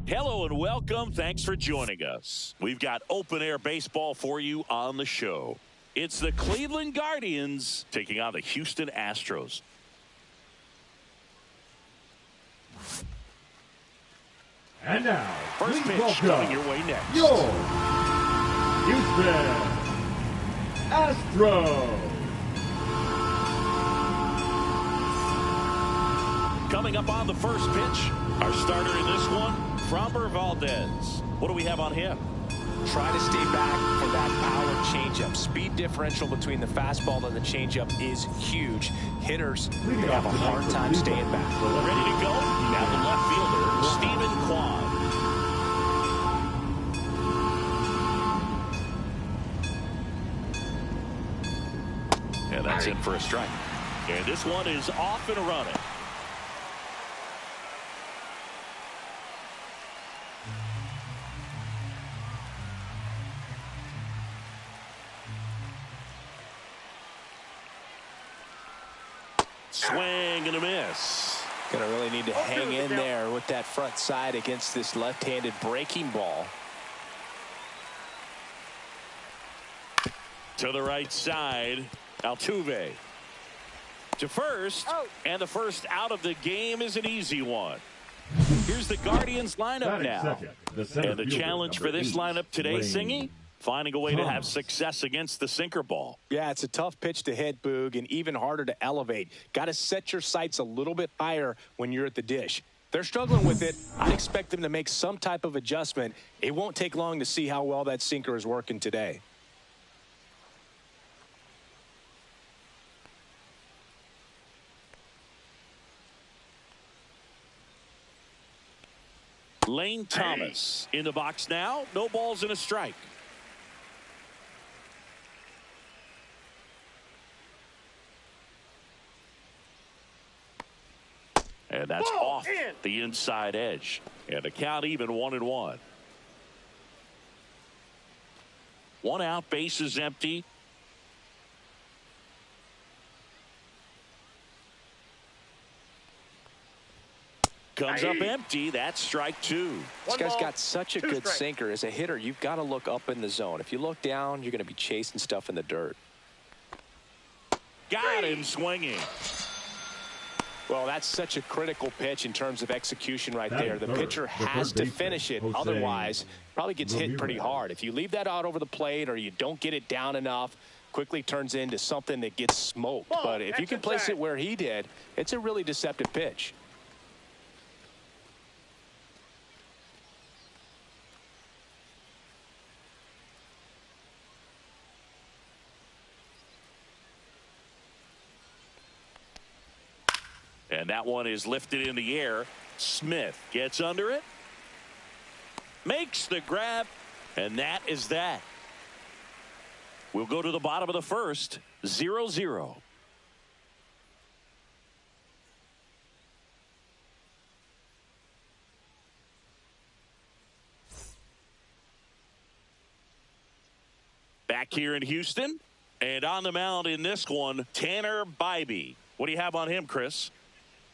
Hello and welcome. Thanks for joining us. We've got open-air baseball for you on the show. It's the Cleveland Guardians taking on the Houston Astros. And now, first pitch coming your way next. Your Houston Astros. Coming up on the first pitch, our starter in this one, Framber Valdez. What do we have on him? Try to stay back for that power changeup. Speed differential between the fastball and the changeup is huge. Hitters, they have a hard time staying back. Ready to go? Now the left fielder, Stephen Kwan. And that's in for a strike. And this one is off and running. Swing and a miss. Gonna really need to hang in there with that front side against this left-handed breaking ball. To the right side, Altuve. To first, and the first out of the game is an easy one. Here's the Guardians lineup now. And the challenge for this lineup today, Singy, finding a way to have success against the sinker ball. Yeah, it's a tough pitch to hit, Boog, and even harder to elevate. Got to set your sights a little bit higher when you're at the dish. They're struggling with it. I'd expect them to make some type of adjustment. It won't take long to see how well that sinker is working today. Lane Thomas in the box now. No balls and a strike. And that's off the inside edge. And the count even 1-1. One out, base is empty. Comes up empty. That's strike two. This guy's got such a good sinker. As a hitter, you've got to look up in the zone. If you look down, you're going to be chasing stuff in the dirt. Got him swinging. Well, that's such a critical pitch in terms of execution right there. The pitcher has to finish it. Otherwise, probably gets hit pretty hard. If you leave that out over the plate or you don't get it down enough, quickly turns into something that gets smoked. But if you can place it where he did, it's a really deceptive pitch. And that one is lifted in the air. Smith gets under it. Makes the grab. And that is that. We'll go to the bottom of the first. 0-0. Back here in Houston. And on the mound in this one, Tanner Bybee. What do you have on him, Chris?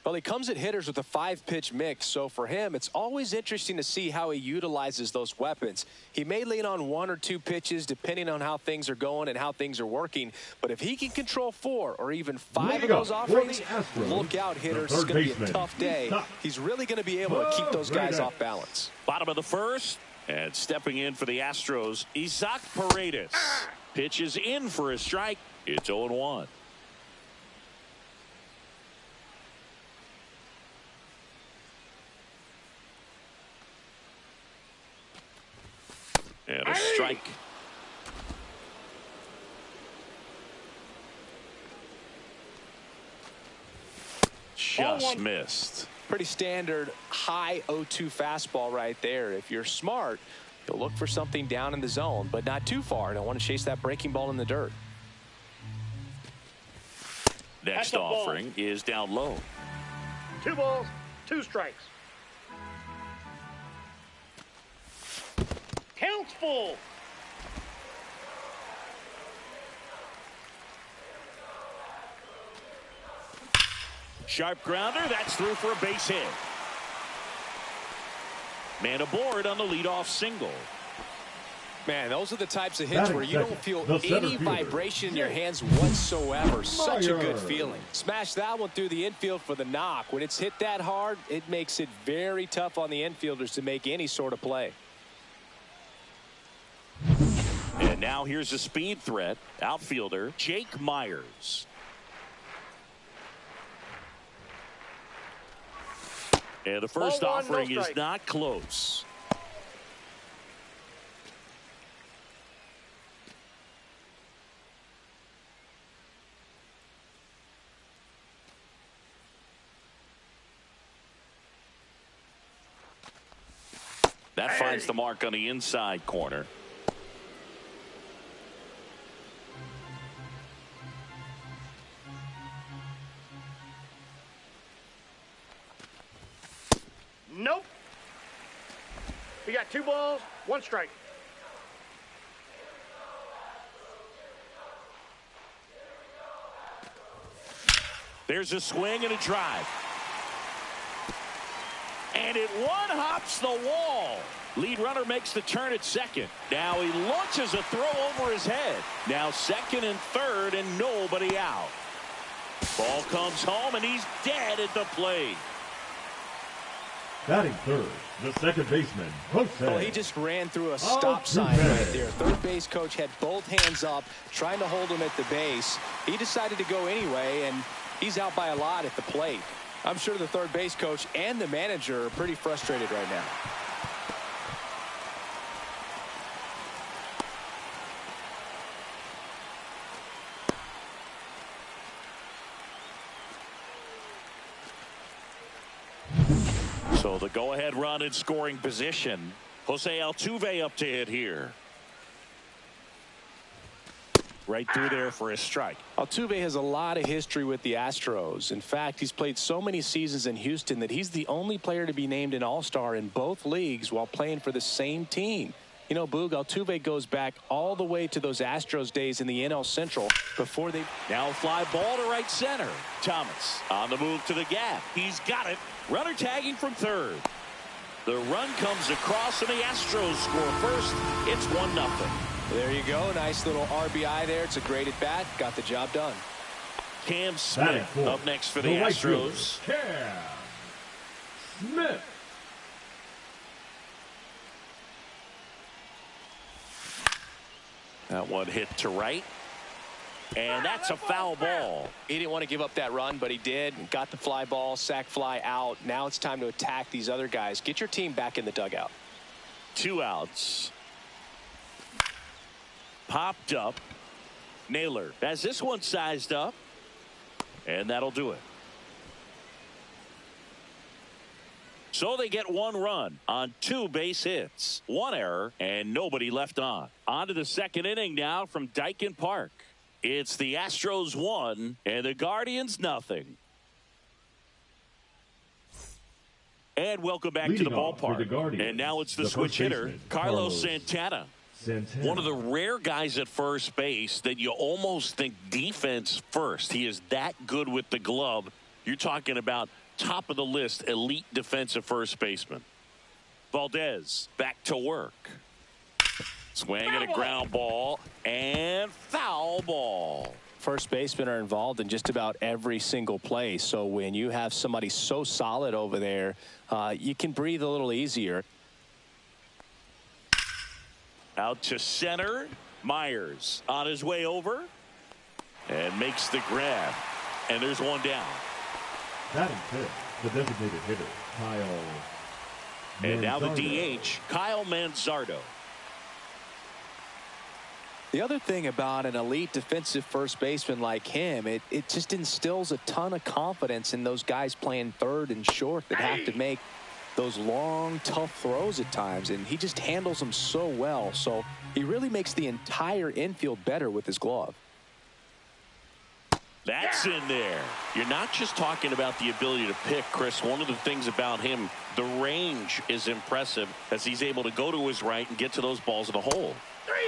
Well, he comes at hitters with a 5-pitch mix, so for him, it's always interesting to see how he utilizes those weapons. He may lean on 1 or 2 pitches depending on how things are going and how things are working, but if he can control 4 or even 5 of those offerings, look out, hitters. It's going to be a tough day. He's really going to be able to keep those guys off balance. Bottom of the first, and stepping in for the Astros, Isaac Paredes. Pitch is in for a strike. It's 0-1. And a strike. Just missed. Pretty standard high 0-2 fastball right there. If you're smart, you'll look for something down in the zone, but not too far. Don't want to chase that breaking ball in the dirt. Next offering is down low. 2 balls, 2 strikes. Counts full. Sharp grounder. That's through for a base hit. Man aboard on the leadoff single. Man, those are the types of hits where you don't feel any vibration in your hands whatsoever. Such a good feeling. Smash that one through the infield for the knock. When it's hit that hard, it makes it very tough on the infielders to make any sort of play. And now here's a speed threat. Outfielder Jake Myers. And the first offering is not close. That finds the mark on the inside corner. Nope. We got 2 balls, 1 strike. There's a swing and a drive. And it one-hops the wall. Lead runner makes the turn at second. Now he launches a throw over his head. Now second and third and nobody out. Ball comes home and he's dead at the plate. Batting third, the second baseman, Jose. Well, he just ran through a stop sign right there. Third base coach had both hands up, trying to hold him at the base. He decided to go anyway, and he's out by a lot at the plate. I'm sure the third base coach and the manager are pretty frustrated right now. So the go-ahead run in scoring position. Jose Altuve up to hit here. Right through there for a strike. Altuve has a lot of history with the Astros. In fact, he's played so many seasons in Houston that he's the only player to be named an All-Star in both leagues while playing for the same team. You know, Boog, Altuve goes back all the way to those Astros days in the NL Central before they... Now a fly ball to right center. Thomas on the move to the gap. He's got it. Runner tagging from third. The run comes across and the Astros score first. It's 1-0. There you go. Nice little RBI there. It's a great at bat. Got the job done. Cam Smith up next for the Astros. Cam Smith. That one hit to right. And that's a foul ball. He didn't want to give up that run, but he did. Got the fly ball, sac fly out. Now it's time to attack these other guys. Get your team back in the dugout. 2 outs. Popped up. Naylor has this one sized up. And that'll do it. So they get 1 run on 2 base hits, 1 error, and nobody left on. On to the second inning now from Daikin Park. It's the Astros 1 and the Guardians nothing. And welcome back to the ballpark. And now it's the switch hitter, Carlos Santana. One of the rare guys at first base that you almost think defense first. He is that good with the glove. You're talking about top of the list, elite defensive first baseman. Valdez back to work. Swing and a ground ball and foul ball. First basemen are involved in just about every single play. So when you have somebody so solid over there, you can breathe a little easier. Out to center. Myers on his way over and makes the grab. And there's 1 down. Batting fifth, the designated hitter, Kyle Manzardo. And now the DH, Kyle Manzardo. The other thing about an elite defensive first baseman like him, it just instills a ton of confidence in those guys playing third and short that have to make those long, tough throws at times. And he just handles them so well. So he really makes the entire infield better with his glove. That's in there. You're not just talking about the ability to pick, Chris. One of the things about him, the range is impressive as he's able to go to his right and get to those balls in the hole.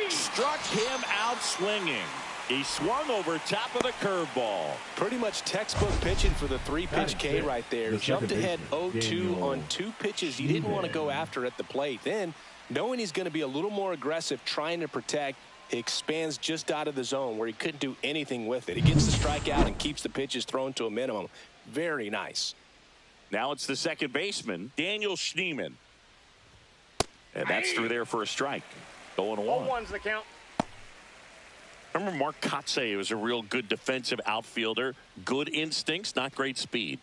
Struck him out swinging. He swung over top of the curveball. Pretty much textbook pitching for the 3-pitch K right there. Jumped ahead 0-2 on 2 pitches he didn't want to go after at the plate. Then, knowing he's going to be a little more aggressive trying to protect, he expands just out of the zone where he couldn't do anything with it. He gets the strikeout and keeps the pitches thrown to a minimum. Very nice. Now it's the second baseman, Daniel Schneemann. And that's through there for a strike. 0-1. 0-1's the count. Remember Mark Kotsay was a real good defensive outfielder. Good instincts, not great speed.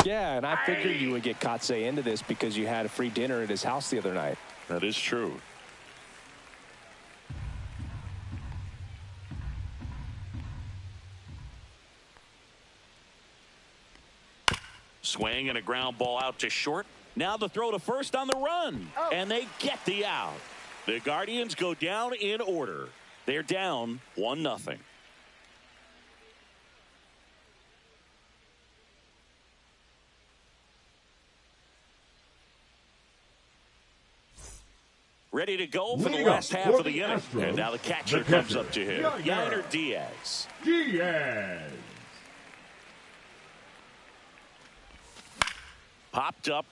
Yeah, and I figured you would get Kotsay into this because you had a free dinner at his house the other night. That is true. Swing and a ground ball out to short. Now the throw to first on the run. And they get the out. The Guardians go down in order. They're down 1-0. Ready to go for the last half of the inning. And now the catcher comes up to him. Yainer Diaz. Popped up.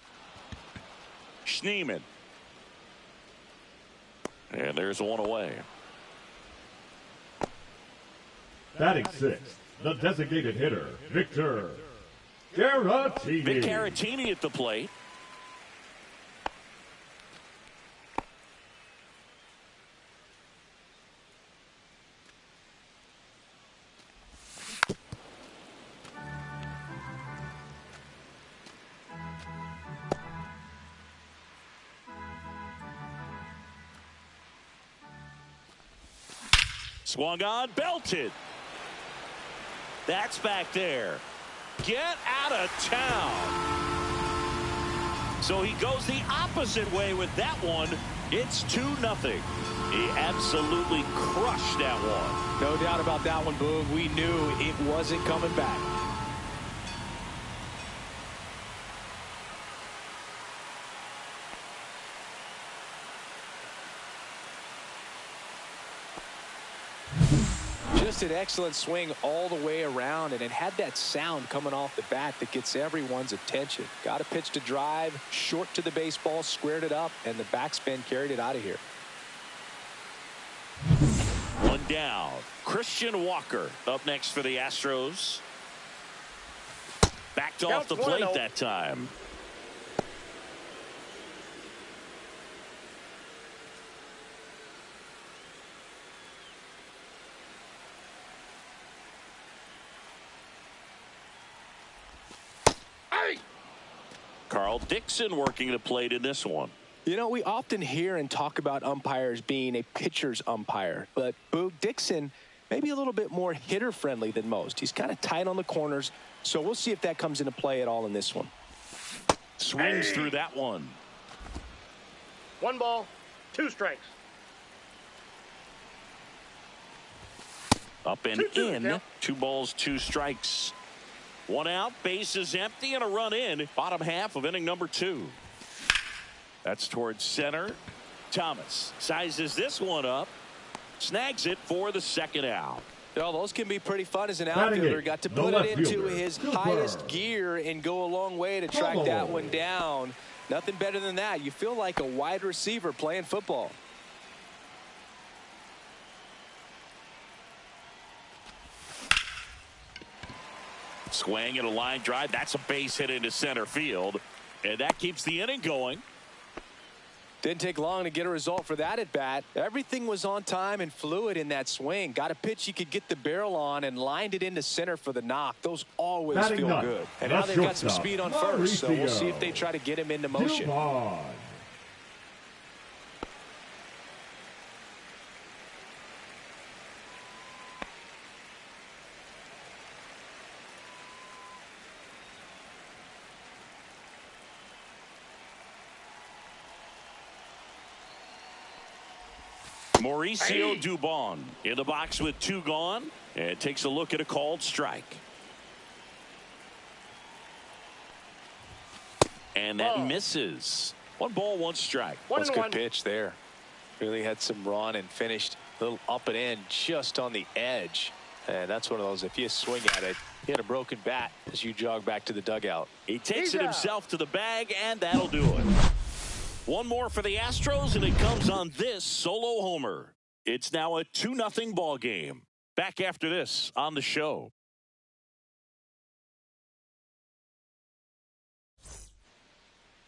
Schneemann. And there's one away. Batting sixth, the designated hitter, Victor Caratini. Vic Caratini at the plate. Swung on, belted. That's back there. Get out of town. So he goes the opposite way with that one. It's 2-0. He absolutely crushed that one. No doubt about that one, Boog. We knew it wasn't coming back. Just an excellent swing all the way around, and it had that sound coming off the bat that gets everyone's attention. Got a pitch to drive, short to the baseball, squared it up, and the backspin carried it out of here. One down. Christian Walker up next for the Astros. Backed off the plate that time. Carl Dixon working the plate in this one. You know, we often hear and talk about umpires being a pitcher's umpire, but Boog Dixon maybe a little bit more hitter friendly than most. He's kind of tight on the corners, so we'll see if that comes into play at all in this one. Swings through that one. 1 ball, 2 strikes. Up and in. 2 balls, 2 strikes. 1 out, base is empty, and a run in. Bottom half of inning number 2. That's towards center. Thomas sizes this one up. Snags it for the second out. You know, those can be pretty fun as an outfielder. Got to put it into his highest gear and go a long way to track that one down. Nothing better than that. You feel like a wide receiver playing football. Swing and a line drive. That's a base hit into center field. And that keeps the inning going. Didn't take long to get a result for that at bat. Everything was on time and fluid in that swing. Got a pitch he could get the barrel on and lined it into center for the knock. Those always feel good. And now they've got some speed on first, so we'll see if they try to get him into motion. Mauricio Dubon in the box with 2 gone, and takes a look at a called strike. And that misses. 1 ball, 1 strike. That's a good pitch there. Really had some run and finished a little up and in just on the edge. And that's one of those, if you swing at it, you had a broken bat as you jog back to the dugout. He takes it himself to the bag, and that'll do it. 1 more for the Astros, and it comes on this solo homer. It's now a 2-0 ball game. Back after this on the show.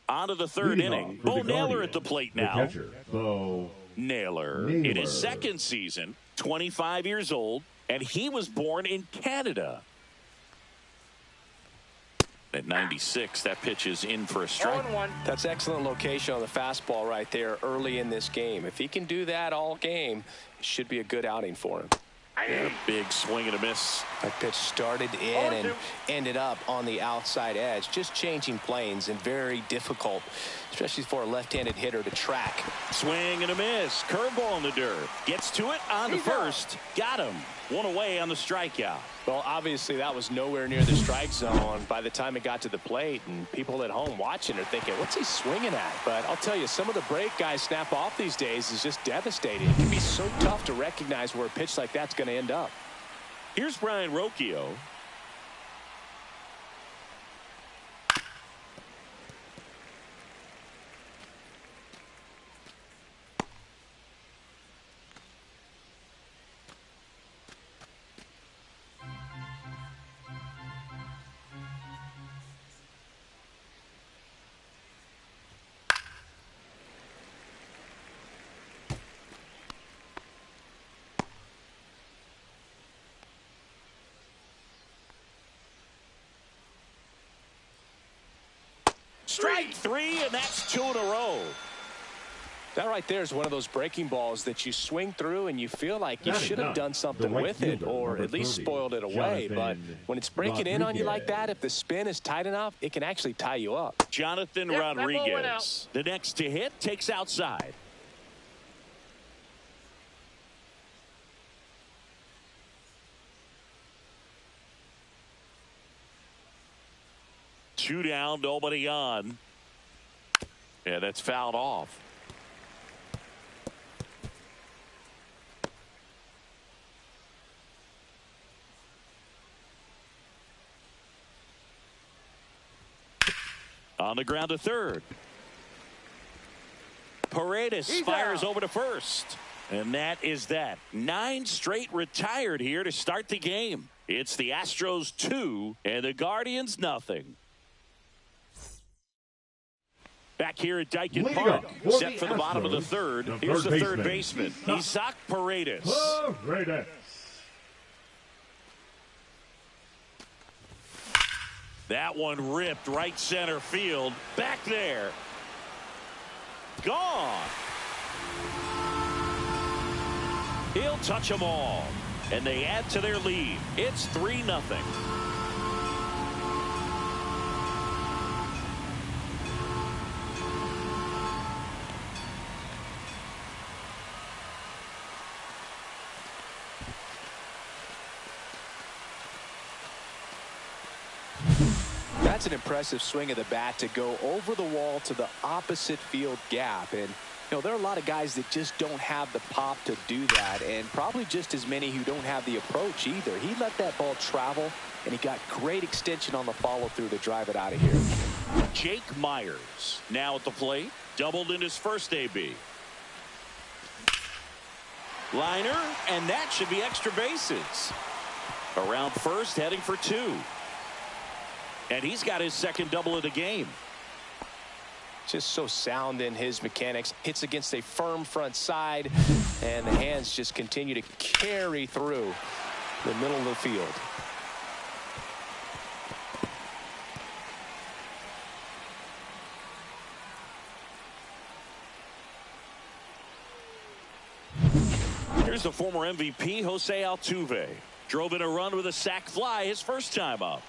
On to the 3rd inning. Bo Naylor at the plate now. Catcher, Bo Naylor in his 2nd season, 25 years old, and he was born in Canada. At 96, that pitch is in for a strike. That's excellent location on the fastball right there early in this game. If he can do that all game, it should be a good outing for him. And a big swing and a miss. That pitch started in and ended up on the outside edge. Just changing planes and very difficult, especially for a left-handed hitter to track. Swing and a miss. Curveball in the dirt. Gets to it on the first. Got him. 1 away on the strikeout. Well, obviously that was nowhere near the strike zone by the time it got to the plate, and people at home watching are thinking, what's he swinging at? But I'll tell you, some of the break guys snap off these days is just devastating. It can be so tough to recognize where a pitch like that's going to end up. Here's Brian Rocchio. Strike 3, and that's 2 in a row. That right there is one of those breaking balls that you swing through and you feel like you should have done something with it or at least spoiled it away. But when it's breaking in on you like that, if the spin is tight enough, it can actually tie you up. Jonathan Rodriguez, the next to hit, takes outside. Two down, nobody on. Yeah, that's fouled off. On the ground to third. Paredes fires over to first. And that is that. 9 straight retired here to start the game. It's the Astros 2 and the Guardians nothing. Back here at Daikin Park, set for the bottom of the 3rd. Here's the 3rd baseman, Isaac Paredes. That one ripped right center field. Back there. Gone. He'll touch them all. And they add to their lead. It's 3-0. That's an impressive swing of the bat to go over the wall to the opposite field gap. And, you know, there are a lot of guys that just don't have the pop to do that, and probably just as many who don't have the approach either. He let that ball travel, and he got great extension on the follow-through to drive it out of here. Jake Myers now at the plate. Doubled in his first AB. Liner, and that should be extra bases. Around first, heading for 2. And he's got his 2nd double of the game. Just so sound in his mechanics. Hits against a firm front side, and the hands just continue to carry through the middle of the field. Here's the former MVP, Jose Altuve. Drove in a run with a sac fly his first time up.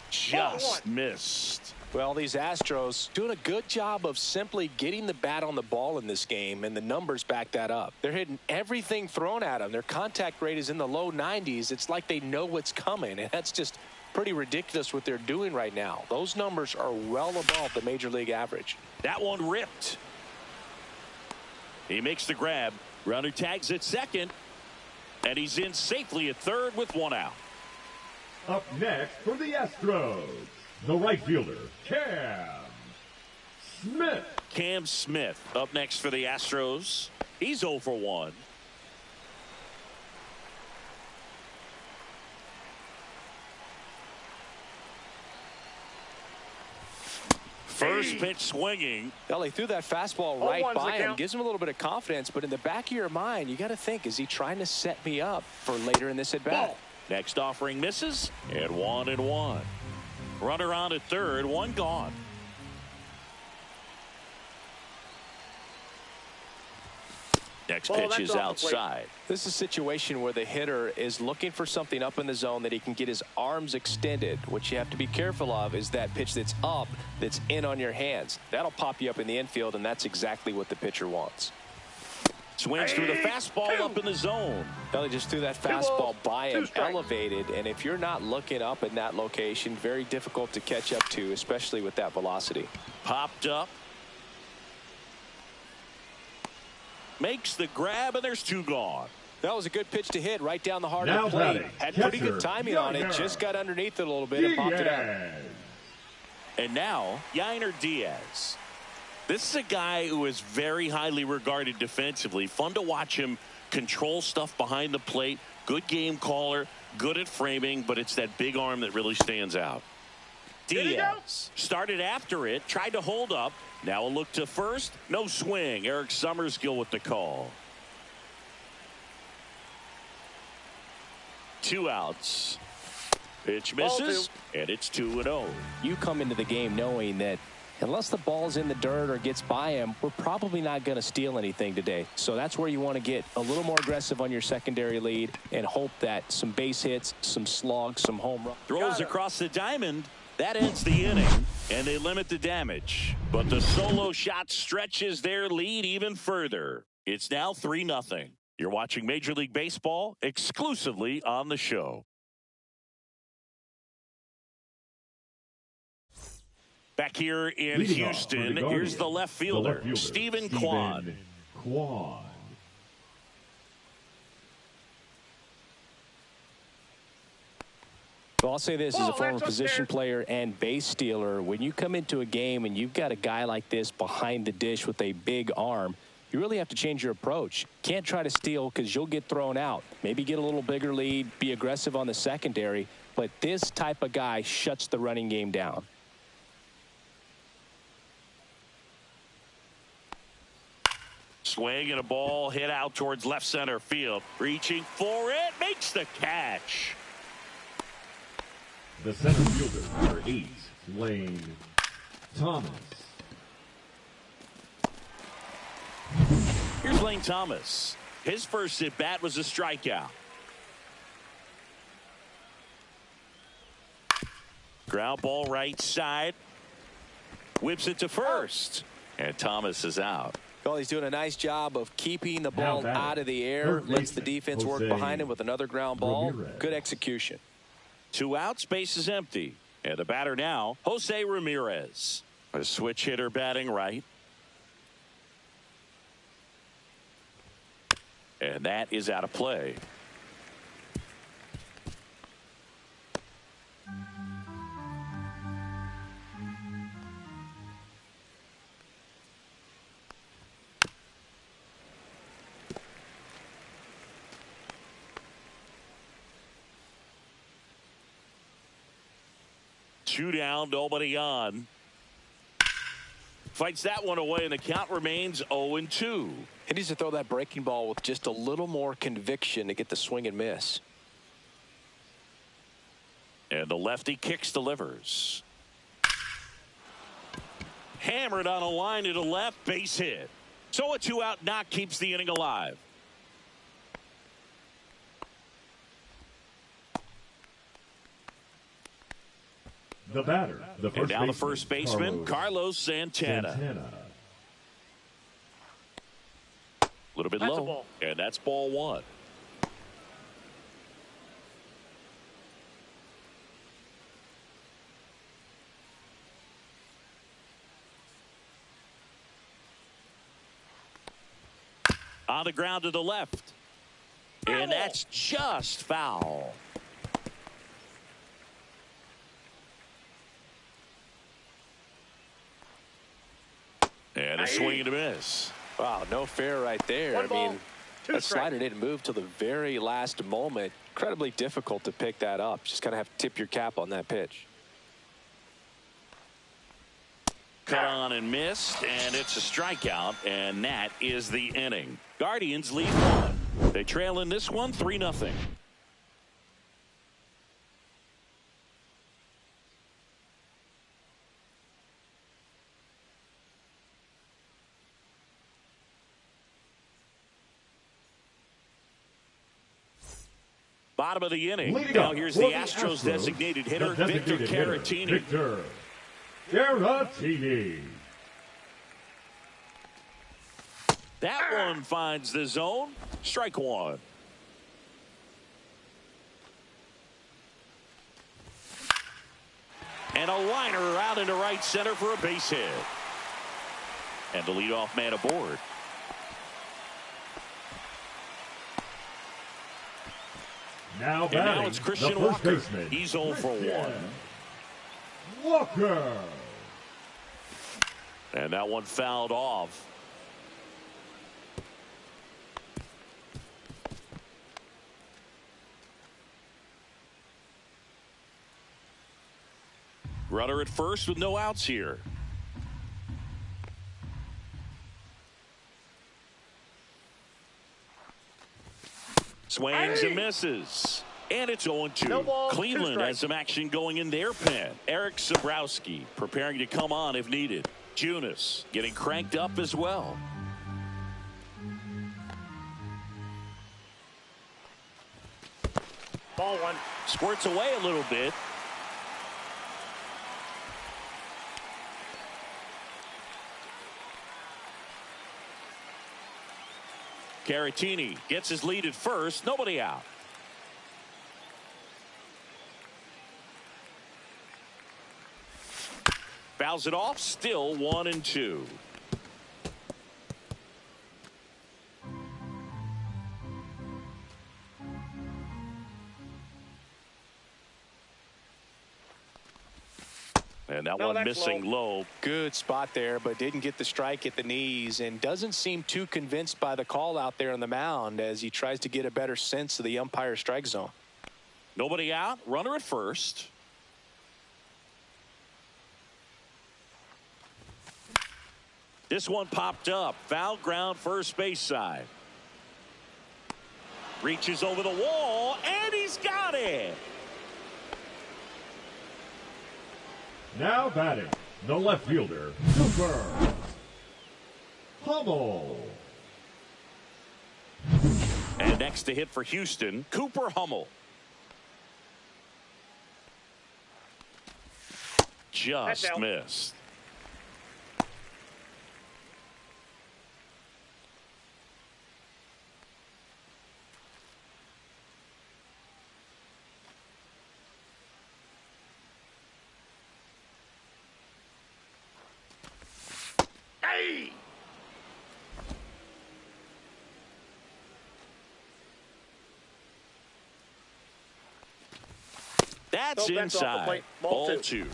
Just missed. Well, these Astros doing a good job of simply getting the bat on the ball in this game, and the numbers back that up. They're hitting everything thrown at them. Their contact rate is in the low 90s. It's like they know what's coming, and that's just pretty ridiculous what they're doing right now. Those numbers are well above the major league average. That one ripped. He makes the grab. Runner tags at second. And he's in safely at third with one out. Up next for the Astros, the right fielder, Cam Smith. Cam Smith up next for the Astros. He's 0 for 1. First pitch swinging. Well, he threw that fastball right by him. Gives him a little bit of confidence, but in the back of your mind, you got to think, is he trying to set me up for later in this at-bat? Next offering misses, and 1-1. Runner on at third, one gone. Next pitch is outside. This is a situation where the hitter is looking for something up in the zone that he can get his arms extended. What you have to be careful of is that pitch that's up, that's in on your hands. That'll pop you up in the infield, and that's exactly what the pitcher wants. Swings through the fastball up in the zone. Well, he just threw that fastball by him, elevated, and if you're not looking up in that location, very difficult to catch up to, especially with that velocity. Popped up. Makes the grab, and there's 2 gone. That was a good pitch to hit right down the heart of the plate. Had pretty good timing on it. Just got underneath it a little bit and popped it up. And now, Yainer Diaz. This is a guy who is very highly regarded defensively. Fun to watch him control stuff behind the plate. Good game caller. Good at framing, but it's that big arm that really stands out. Diaz started after it, tried to hold up. Now a look to first. No swing. Eric Summerskill with the call. 2 outs. Pitch misses, and it's 2-0. You come into the game knowing that unless the ball's in the dirt or gets by him, we're probably not going to steal anything today. So that's where you want to get a little more aggressive on your secondary lead and hope that some base hits, some slugs, some home runs. Throws across the diamond. That ends the inning, and they limit the damage. But the solo shot stretches their lead even further. It's now 3-0. You're watching Major League Baseball exclusively on the show. Back here in Houston, here's the left fielder, Stephen Kwan. Well, I'll say this as a former position player and base stealer. When you come into a game and you've got a guy like this behind the dish with a big arm, you really have to change your approach. Can't try to steal because you'll get thrown out. Maybe get a little bigger lead, be aggressive on the secondary. But this type of guy shuts the running game down. Swing and a ball hit out towards left center field. Reaching for it, makes the catch. The center fielder, number 8, Lane Thomas. Here's Lane Thomas. His first at bat was a strikeout. Ground ball right side. Whips it to first. And Thomas is out. Well, he's doing a nice job of keeping the ball out of the air. Lets the defense work behind him with another ground ball. Good execution. 2 outs, base is empty. And the batter now, Jose Ramirez. A switch hitter batting right. And that is out of play. Two down, nobody on. Fights that one away, and the count remains 0-2. He needs to throw that breaking ball with just a little more conviction to get the swing and miss. And the lefty kicks, delivers. Hammered on a line to the left, base hit. So a 2-out knock keeps the inning alive. The batter, and now the first baseman, Carlos Santana. A little bit low, and that's ball 1. On the ground to the left. And that's just foul. And a swing and a miss. Wow, no fair right there. I mean, that slider didn't move till the very last moment. Incredibly difficult to pick that up. Just kind of have to tip your cap on that pitch. Cut on and missed, and it's a strikeout, and that is the inning. Guardians lead 1. They trail in this one 3-0. Bottom of the inning. Now here's the Astros designated hitter, Victor Caratini. Victor Caratini. That one finds the zone. Strike one. And a liner out into right center for a base hit. And the leadoff man aboard. Now it's Christian Walker. He's 0 for 1. Walker. And that one fouled off. Runner at first with no outs here. Swings and misses. And it's 0-2. No ball, Cleveland has some action going in their pen. Eric Sabrowski preparing to come on if needed. Junis getting cranked up as well. Ball one. Squirts away a little bit. Caratini gets his lead at first. Nobody out. Fouls it off. Still 1-2. And that one missing low. Good spot there, but didn't get the strike at the knees and doesn't seem too convinced by the call out there on the mound as he tries to get a better sense of the umpire strike zone. Nobody out. Runner at first. This one popped up. Foul ground first base side. Reaches over the wall, and he's got it. Now batting, the left fielder, Cooper Hummel. And next to hit for Houston, Cooper Hummel. Just missed. That's inside. Ball two.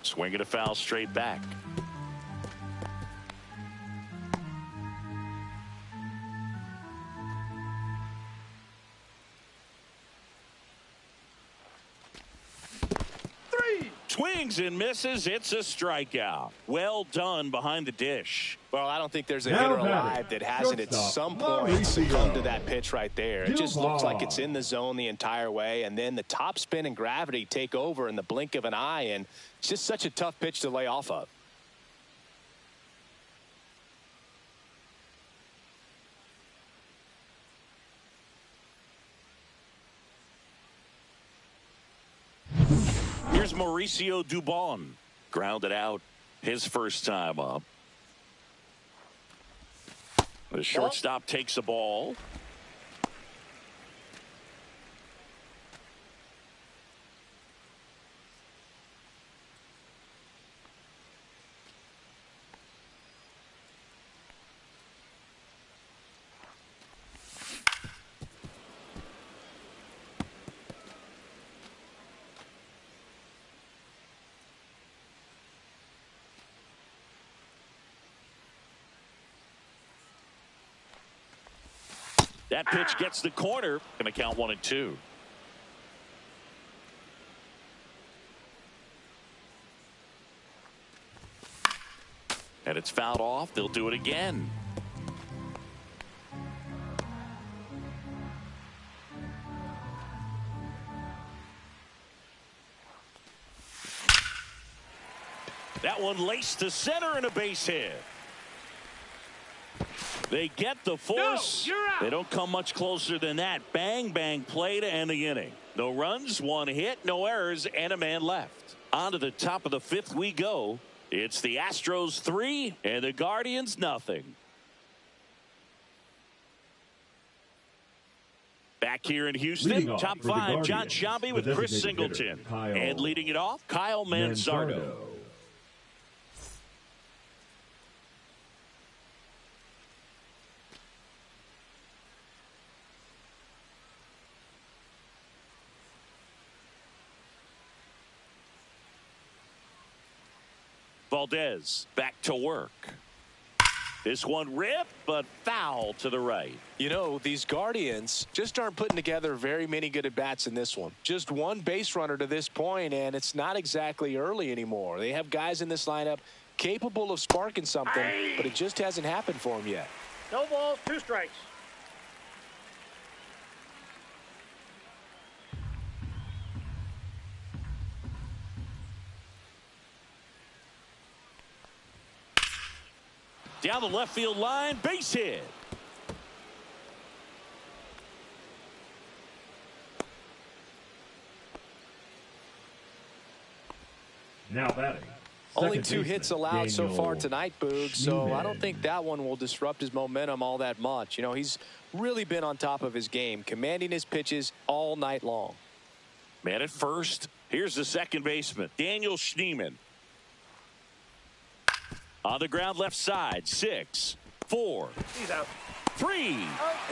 Swinging a foul straight back. Swings and misses. It's a strikeout. Well done behind the dish. Well, I don't think there's a hitter alive that hasn't at some point succumbed to that pitch right there. It just looks like it's in the zone the entire way, and then the top spin and gravity take over in the blink of an eye, and it's just such a tough pitch to lay off of. Here's Mauricio Dubon. Grounded out his first time up. The shortstop takes the ball. That pitch gets the corner. Going to count 1-2. And it's fouled off. They'll do it again. That one laced to center and a base hit. They get the force. No, you're out. They don't come much closer than that. Bang, bang play to end the inning. No runs, one hit, no errors, and a man left. On to the top of the fifth we go. It's the Astros 3 and the Guardians nothing. Back here in Houston, top five, John Sciambi with Chris Singleton. And leading it off, Kyle Manzardo. Valdez back to work. This one ripped, but foul to the right. You know, these Guardians just aren't putting together very many good at-bats in this one. Just one base runner to this point, and it's not exactly early anymore. They have guys in this lineup capable of sparking something, but it just hasn't happened for them yet. No balls, 2 strikes. Down the left field line, base hit. Now batting. Only 2 hits allowed so far tonight, Boog, so I don't think that one will disrupt his momentum all that much. You know, he's really been on top of his game, commanding his pitches all night long. Man at first. Here's the second baseman, Daniel Schneemann. On the ground left side, 6, 4, He's out. 3,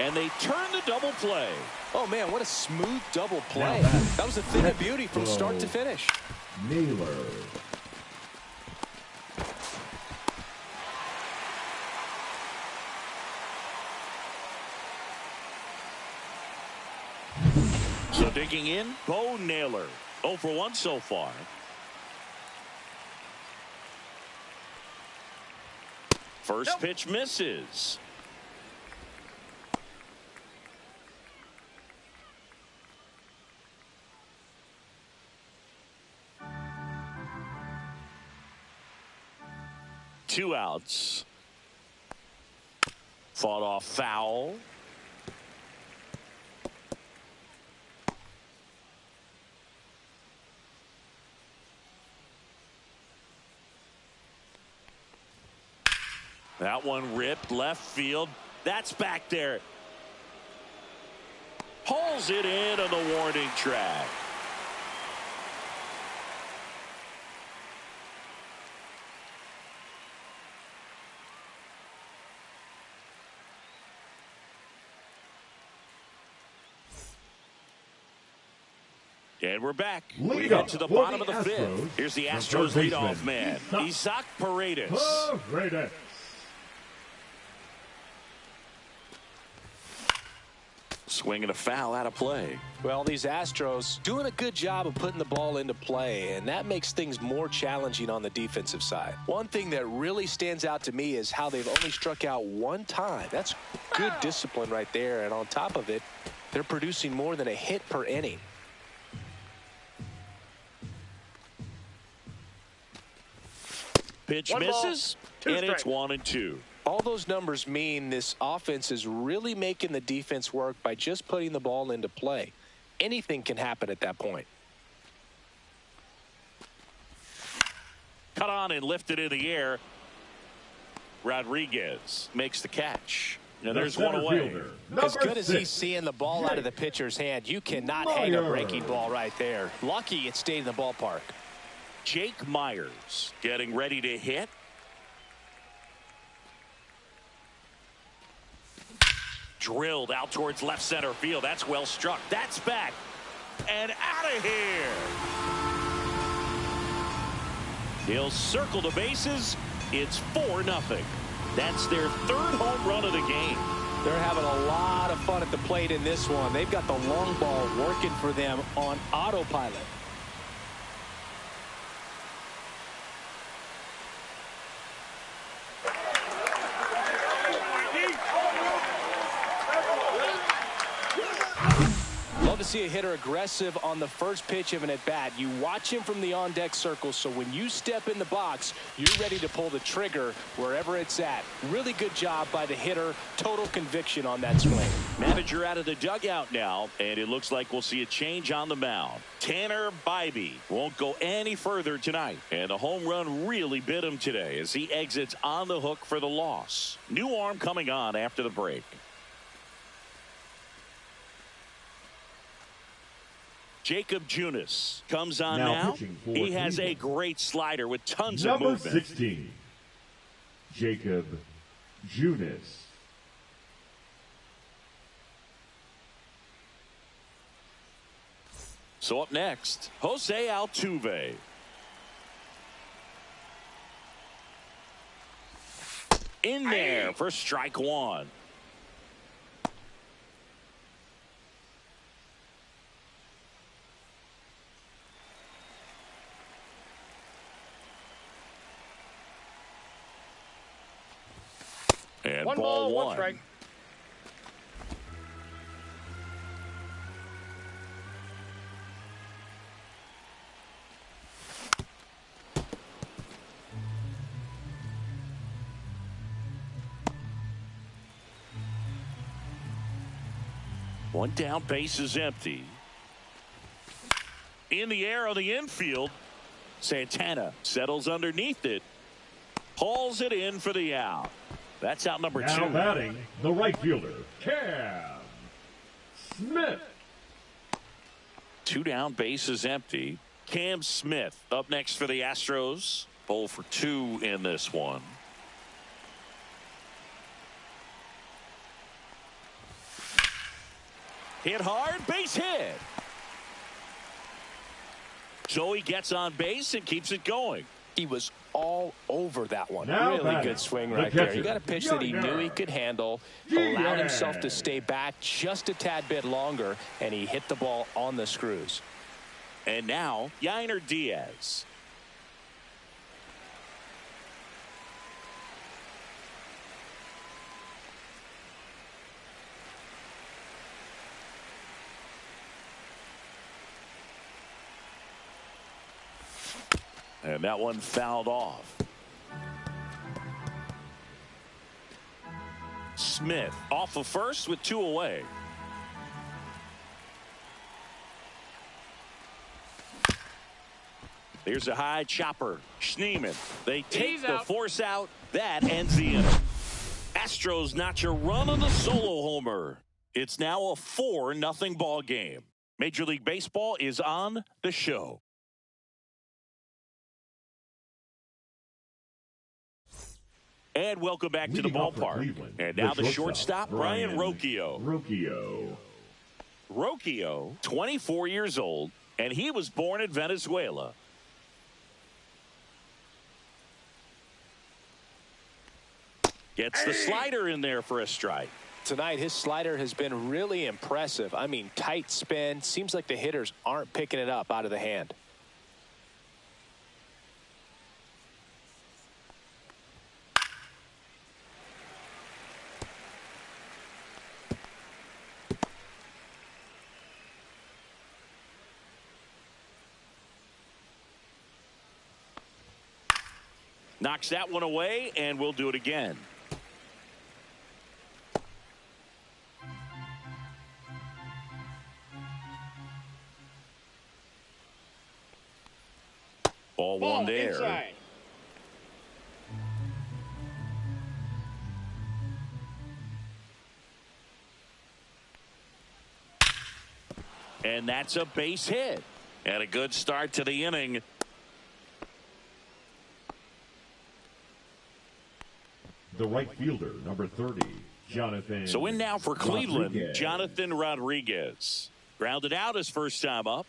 and they turn the double play. Oh, man, what a smooth double play. That was a thing of beauty from start to finish. Naylor. So digging in, Bo Naylor. 0 for 1 so far. First pitch misses. Two outs. Fought off foul. That one ripped left field. That's back there. Pulls it in on the warning track. And we're back. We get to the bottom of the fifth. Here's the Astros leadoff man, Isaac Paredes. Swinging a foul out of play. Well, these Astros doing a good job of putting the ball into play, and that makes things more challenging on the defensive side. One thing that really stands out to me is how they've only struck out 1 time. That's good discipline right there, and on top of it, they're producing more than a hit per inning. Pitch misses, and it's 1-2. All those numbers mean this offense is really making the defense work by just putting the ball into play. Anything can happen at that point. Cut on and lifted in the air. Rodriguez makes the catch. And there's one away. As good as he's seeing the ball out of the pitcher's hand, you cannot hang a breaking ball right there. Lucky it stayed in the ballpark. Jake Myers getting ready to hit. Drilled out towards left center field. That's well struck. That's back and out of here. He'll circle the bases. It's 4-0. That's their 3rd home run of the game. They're having a lot of fun at the plate in this one. They've got the long ball working for them on autopilot. Love to see a hitter aggressive on the first pitch of an at-bat. You watch him from the on-deck circle, so when you step in the box, you're ready to pull the trigger wherever it's at. Really good job by the hitter. Total conviction on that swing. Manager out of the dugout now, and it looks like we'll see a change on the mound. Tanner Bybee won't go any further tonight, and the home run really bit him today as he exits on the hook for the loss. New arm coming on after the break. Jacob Junis comes on now. He has a great slider with tons of movement. Number 16, Jacob Junis. So up next, Jose Altuve. In there for strike one. And one ball, one strike. One down, base is empty. In the air on the infield, Santana settles underneath it, hauls it in for the out. That's out number now 2. Batting, the right fielder, Cam Smith. 2 down, base is empty. Cam Smith up next for the Astros. 0 for 2 in this one. Hit hard, base hit. Joey gets on base and keeps it going. He was all over that one. Now really good swing right there. He got a pitch that he knew he could handle, allowed himself to stay back just a tad bit longer, and he hit the ball on the screws. And now, Yainer Diaz. And that one fouled off. Smith off of first with 2 away. Here's a high chopper. Schneemann. They take the force out. That ends the inning. Astros notch a run on the solo homer. It's now a 4-0 ball game. Major League Baseball is on the show. And welcome back to the ballpark. And now the shortstop, Brian Rocchio. Rocchio, 24 years old, and he was born in Venezuela. Gets the slider in there for a strike. Tonight, his slider has been really impressive. I mean, tight spin. Seems like the hitters aren't picking it up out of the hand. Knocks that one away, and we'll do it again. Ball one there. Inside. And that's a base hit. And a good start to the inning. The right fielder, number 30, Jonathan. So in now for Cleveland, Rodriguez. Jonathan Rodriguez. Grounded out his first time up.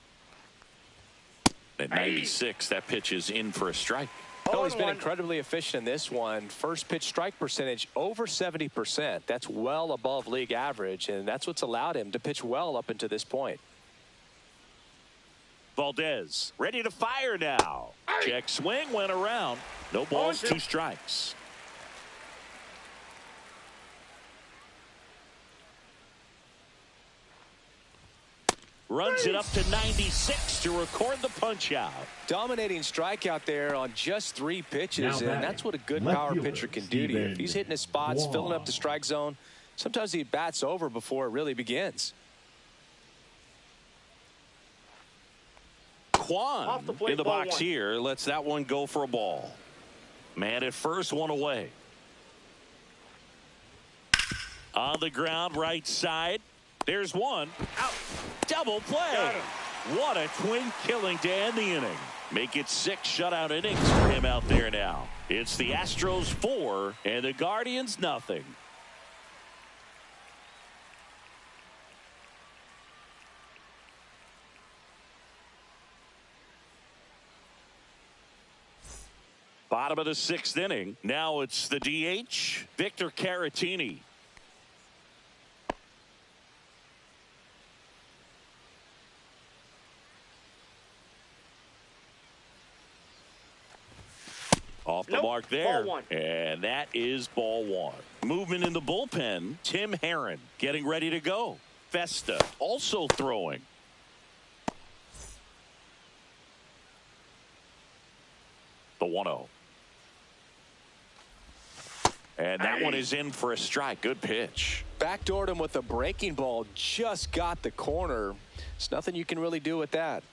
At 96, that pitch is in for a strike. Oh, he's been incredibly efficient in this one. First pitch strike percentage over 70%. That's well above league average, and that's what's allowed him to pitch well up until this point. Valdez ready to fire now. Check swing, went around. No balls, 2 strikes. Runs it up to 96 to record the punch out. Dominating strikeout there on just 3 pitches, and that's what a good power pitcher can do to you. If he's hitting his spots, filling up the strike zone, sometimes he bats over before it really begins. Quan in the box here lets that one go for a ball. Man at first, 1 away. On the ground, right side. There's 1. Out. Double play. What a twin killing to end the inning. Make it 6 shutout innings for him out there now. It's the Astros 4 and the Guardians nothing. Bottom of the 6th inning. Now it's the DH, Victor Caratini. Off the mark there. And that is ball 1. Movement in the bullpen. Tim Herron getting ready to go. Festa also throwing. The 1-0. And that one is in for a strike. Good pitch. Backdoored him with a breaking ball. Just got the corner. There's nothing you can really do with that.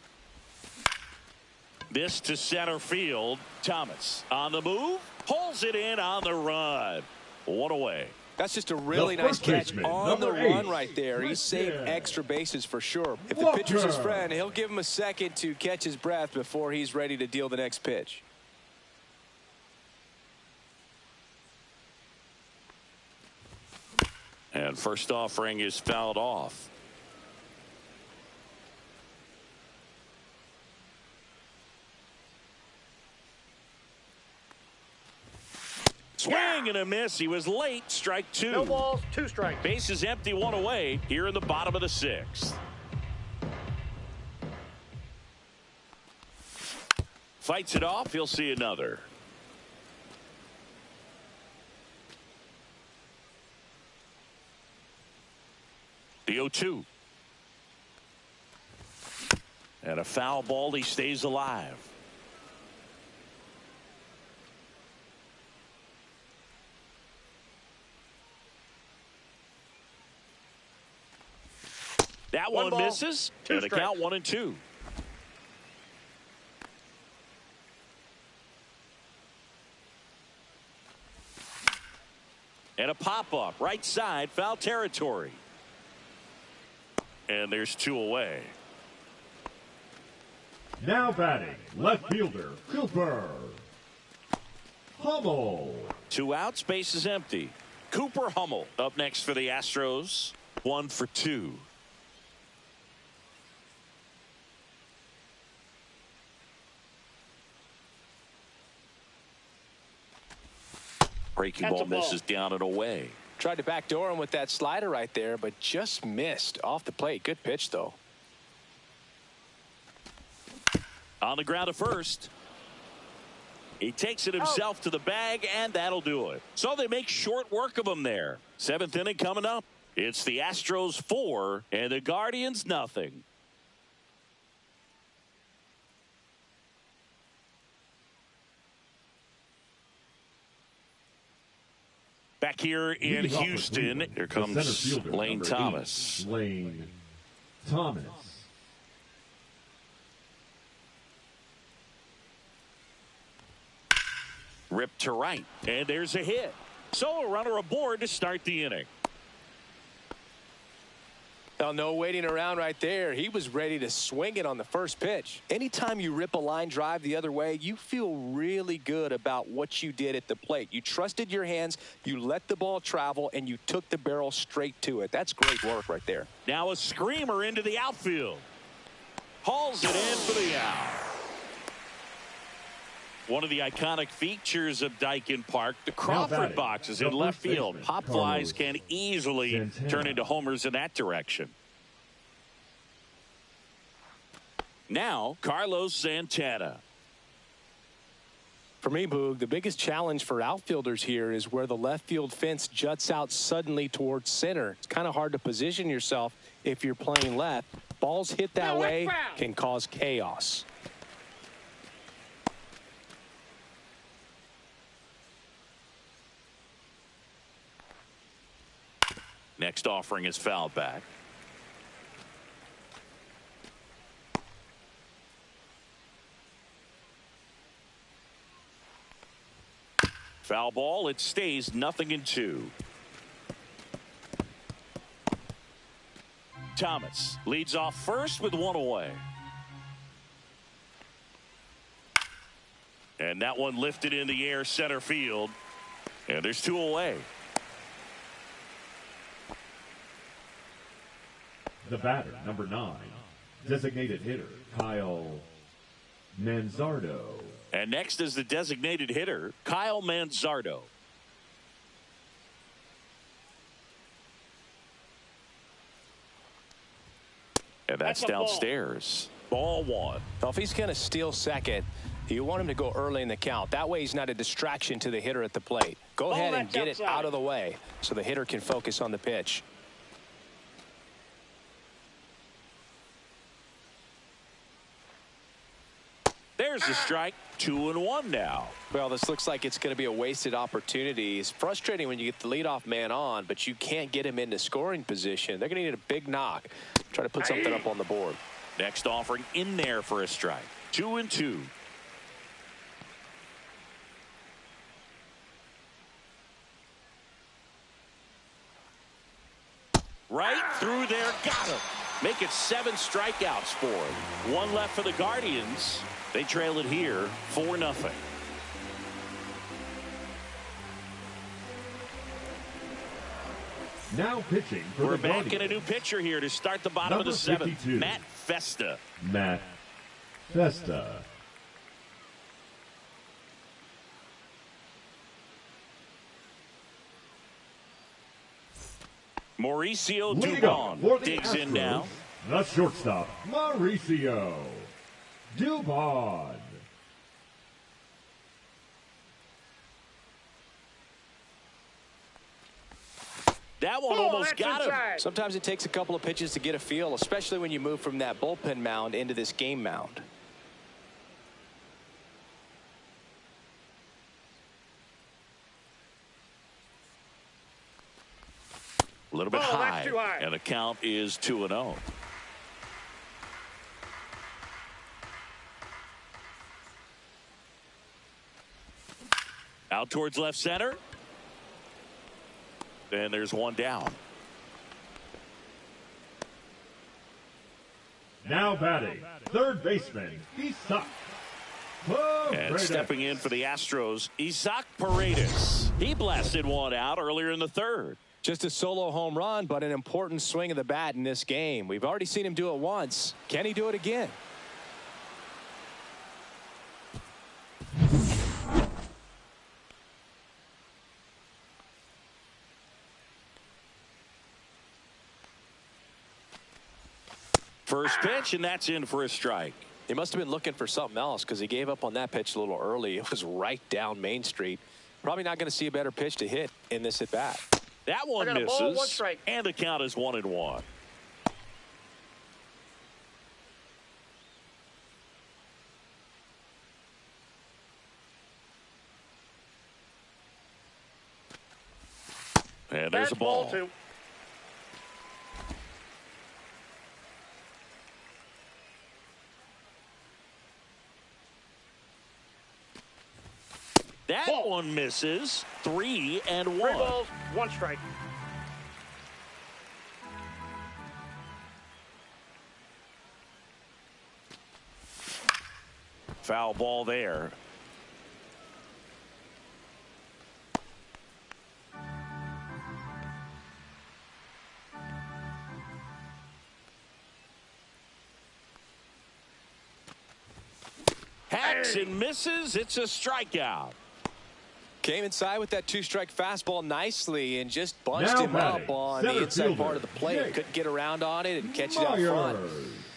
This to center field. Thomas on the move. Pulls it in on the run. 1 away. That's just a really nice catch on the run right there. He saved extra bases for sure. If the pitcher's his friend, he'll give him a second to catch his breath before he's ready to deal the next pitch. And first offering is fouled off. Swing and a miss. He was late. Strike 2. No balls, 2 strikes. Bases empty, 1 away here in the bottom of the 6th. Fights it off. He'll see another. The 0-2. And a foul ball. He stays alive. That one misses. And the count 1-2. And a pop-up right side, foul territory. And there's 2 away. Now batting, left fielder Cooper Hummel. 2 outs, base is empty. Cooper Hummel up next for the Astros. 1 for 2. Breaking ball misses down and away. Tried to backdoor him with that slider right there, but just missed off the plate. Good pitch, though. On the ground to first. He takes it himself to the bag, and that'll do it. So they make short work of him there. 7th inning coming up. It's the Astros 4 and the Guardians nothing. Back here in Houston, here comes Lane Thomas. Lane Thomas. Ripped to right, and there's a hit. So a runner aboard to start the inning. Now, no waiting around right there. He was ready to swing it on the first pitch. Anytime you rip a line drive the other way, you feel really good about what you did at the plate. You trusted your hands, you let the ball travel, and you took the barrel straight to it. That's great work right there. Now a screamer into the outfield. Hauls it in for the out. One of the iconic features of Daikin Park, the Crawford boxes in left field. Pop flies can easily turn into homers in that direction. Now, Carlos Santana. For me, Boog, the biggest challenge for outfielders here is where the left field fence juts out suddenly towards center. It's kind of hard to position yourself if you're playing left. Balls hit that way can cause chaos. Next offering is fouled back. Foul ball. It stays 0-2. Thomas leads off first with one away. And that one lifted in the air center field. And there's two away. The batter, number 9, designated hitter, Kyle Manzardo. And next is the designated hitter, Kyle Manzardo. And that's downstairs. Ball 1. Well, if he's going to steal second, you want him to go early in the count. That way he's not a distraction to the hitter at the plate. Go ahead and get it out of the way so the hitter can focus on the pitch. There's the strike. 2-1 now. Well, this looks like it's going to be a wasted opportunity. It's frustrating when you get the leadoff man on, but you can't get him into scoring position. They're going to need a big knock. Try to put something up on the board. Next offering in there for a strike. 2-2. Right through there. Got him. Make it 7 strikeouts for him. One left for the Guardians. They trail it here 4-0. Now pitching for We're the back Guardians. in a new pitcher here to start the bottom Number of the 7th. 52. Matt Festa. Matt Festa. Mauricio Leading off for Dubon the digs in Astros, now. The shortstop, Mauricio Dubon. That one almost got him. Sometimes it takes a couple of pitches to get a feel, especially when you move from that bullpen mound into this game mound. A little bit high, and the count is 2-0. Out towards left center. And there's one down. Now batting, third baseman, Isaac Paredes. And stepping in for the Astros, Isaac Paredes. He blasted one out earlier in the 3rd. Just a solo home run, but an important swing of the bat in this game. We've already seen him do it once. Can he do it again? First pitch, and that's in for a strike. He must have been looking for something else because he gave up on that pitch a little early. It was right down Main Street. Probably not going to see a better pitch to hit in this at bat. That one misses, and the count is 1-1. And there's a ball. That one misses. 3-1. 3 balls, 1 strike. Foul ball there. Had Swings and misses. It's a strikeout. Came inside with that two-strike fastball nicely and just bunched him up on the inside part of the plate. Couldn't get around on it and catch it out front.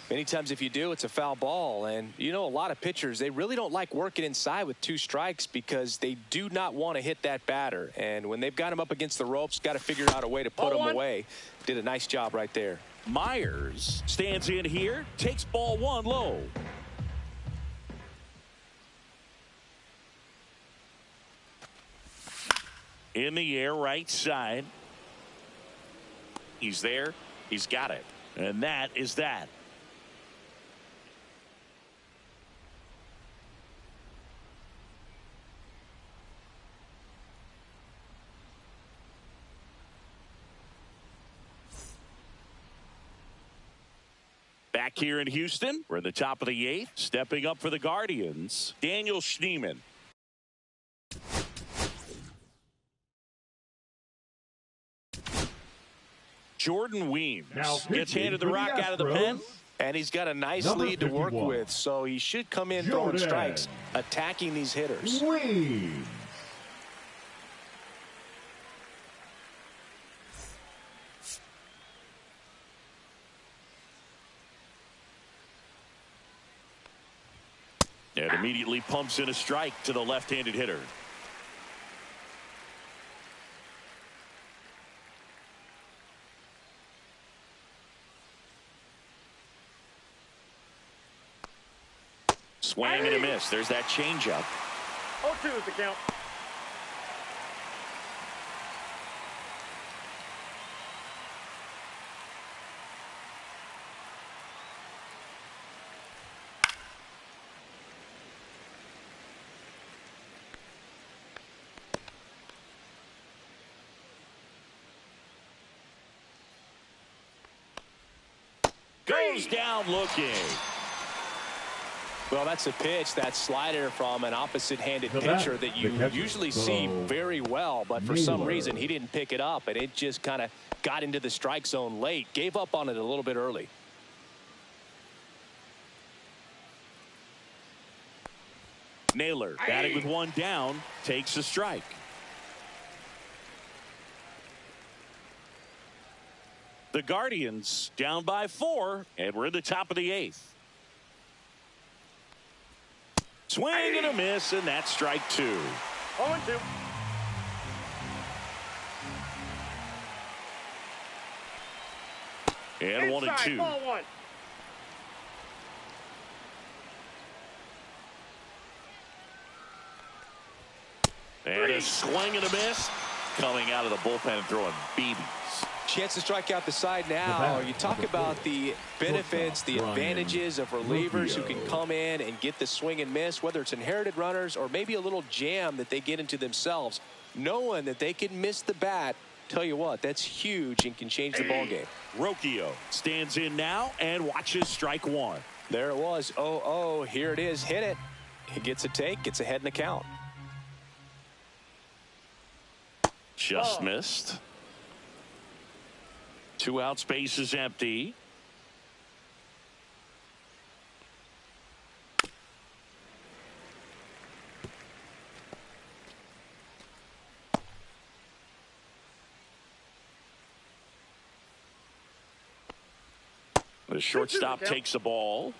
Many times if you do, it's a foul ball. And, you know, a lot of pitchers, they really don't like working inside with two strikes because they do not want to hit that batter. And when they've got him up against the ropes, got to figure out a way to put him away. Did a nice job right there. Myers stands in here, takes ball one low. In the air, right side. He's there. He's got it. And that is that. Back here in Houston, we're in the top of the 8th. Stepping up for the Guardians, Daniel Schneemann. Jordan Weems gets handed the rock out of the pen. And he's got a nice lead to work with, so he should come in throwing strikes, attacking these hitters. Weems. And immediately pumps in a strike to the left-handed hitter. Swing and a miss. There's that changeup. 0-2 is the count. Goes down looking. Well, that's a pitch, that slider from an opposite-handed pitcher that you usually see very well, but for some reason he didn't pick it up, and it just kind of got into the strike zone late. Gave up on it a little bit early. Naylor batting with one down, takes a strike. The Guardians down by 4, and we're in the top of the 8th. Swing and a miss, and that's strike 2. 0-2. And 1-2. Ball 1. And a swing and a miss, coming out of the bullpen and throwing BBs. Chance to strike out the side now. You talk about the benefits, the advantages of relievers who can come in and get the swing and miss, whether it's inherited runners or maybe a little jam that they get into themselves, knowing that they can miss the bat. Tell you what, that's huge and can change the ball game. Rocchio stands in now and watches strike 1. There it was. 0-0. Here it is. Hit it. He gets a take, gets ahead in the count. Just missed. 2 out, space is empty. The shortstop takes the ball.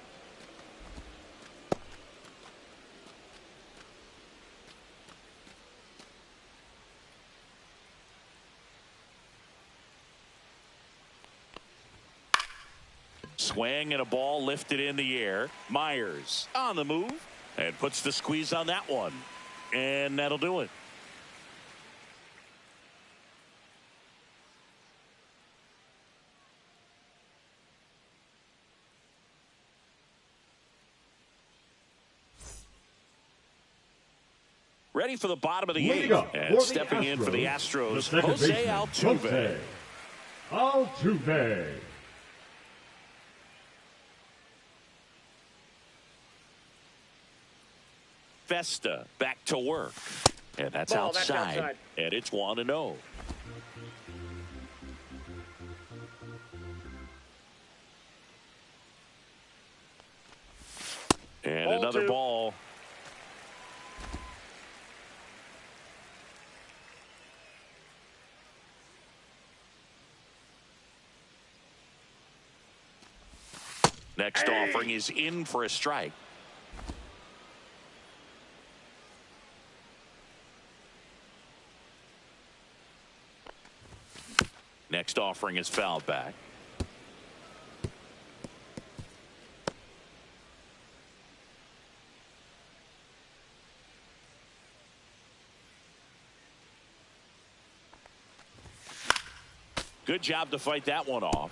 Swing and a ball lifted in the air. Myers on the move and puts the squeeze on that one. And that'll do it. Ready for the bottom of the 8th. And stepping in for the Astros, Jose Altuve. Altuve. Festa back to work. And that's outside. And it's 1-0. And another ball. Next offering is in for a strike. Next offering is fouled back. Good job to fight that one off.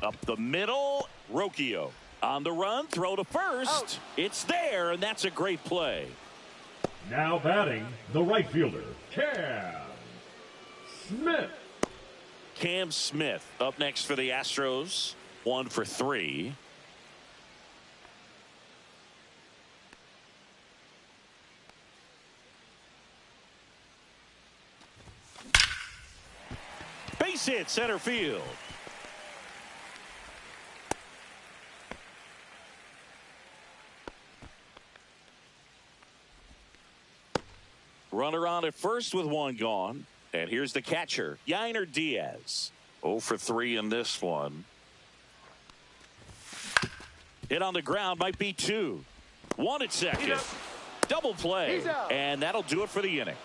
Up the middle, Rocchio on the run, throw to first. Out. It's there, and that's a great play. Now batting, the right fielder, Cam Smith. Cam Smith up next for the Astros. 1 for 3. Base hit, center field. Runner on at first with 1 gone. And here's the catcher, Yainer Diaz. 0 for 3 in this one. Hit on the ground, might be 2. 1 at second. Double play. And that'll do it for the inning.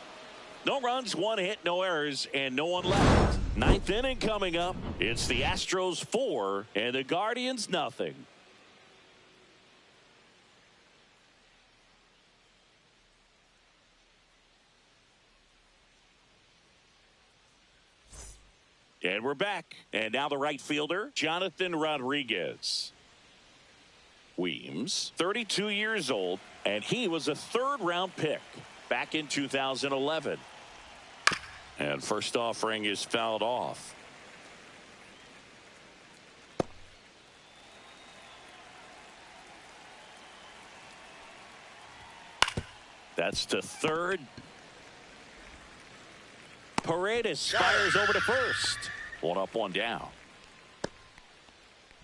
No runs, 1 hit, no errors, and no one left. 9th inning coming up. It's the Astros 4 and the Guardians nothing. And we're back. And now the right fielder, Jonathan Rodriguez. Weems, 32 years old, and he was a 3rd-round pick back in 2011. And first offering is fouled off. That's to third. Paredes fires over to first. 1 up, 1 down.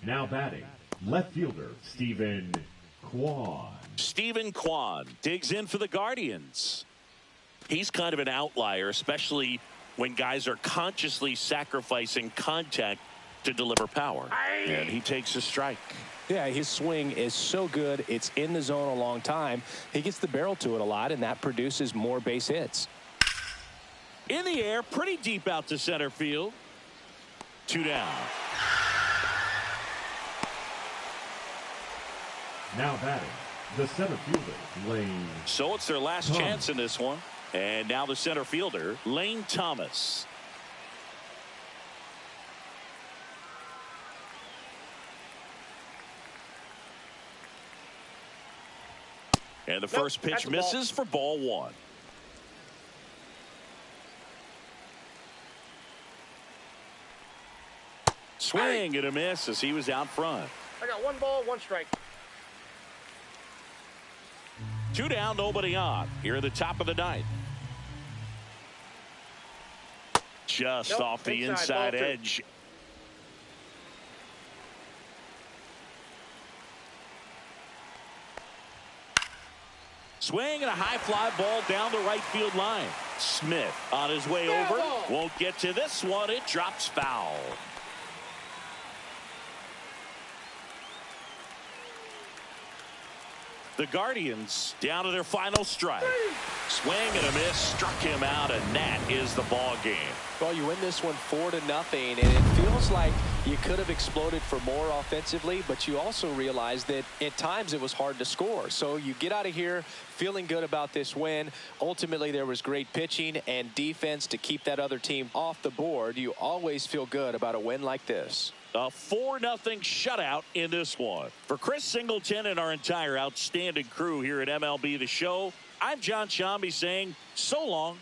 Now batting, left fielder, Stephen Kwan. Stephen Kwan digs in for the Guardians. He's kind of an outlier, especially when guys are consciously sacrificing contact to deliver power. And he takes a strike. Yeah, his swing is so good. It's in the zone a long time. He gets the barrel to it a lot, and that produces more base hits. In the air, pretty deep out to center field. 2 down. Now batting, the center fielder, Lane. So it's their last chance in this one. And now the center fielder, Lane Thomas. And the first pitch misses for ball 1. Swing and a miss as he was out front. I got 1 ball, 1 strike. 2 down, nobody on. Here at the top of the 9th. Just off the inside edge. Swing and a high fly ball down the right field line. Smith on his way over. Won't get to this one. It drops foul. The Guardians down to their final strike. Swing and a miss, struck him out, and that is the ball game. Well, you win this one 4-0, and it feels like you could have exploded for more offensively, but you also realize that at times it was hard to score. So you get out of here feeling good about this win. Ultimately, there was great pitching and defense to keep that other team off the board. You always feel good about a win like this. A 4-0 shutout in this one. For Chris Singleton and our entire outstanding crew here at MLB The Show, I'm John Shambi saying so long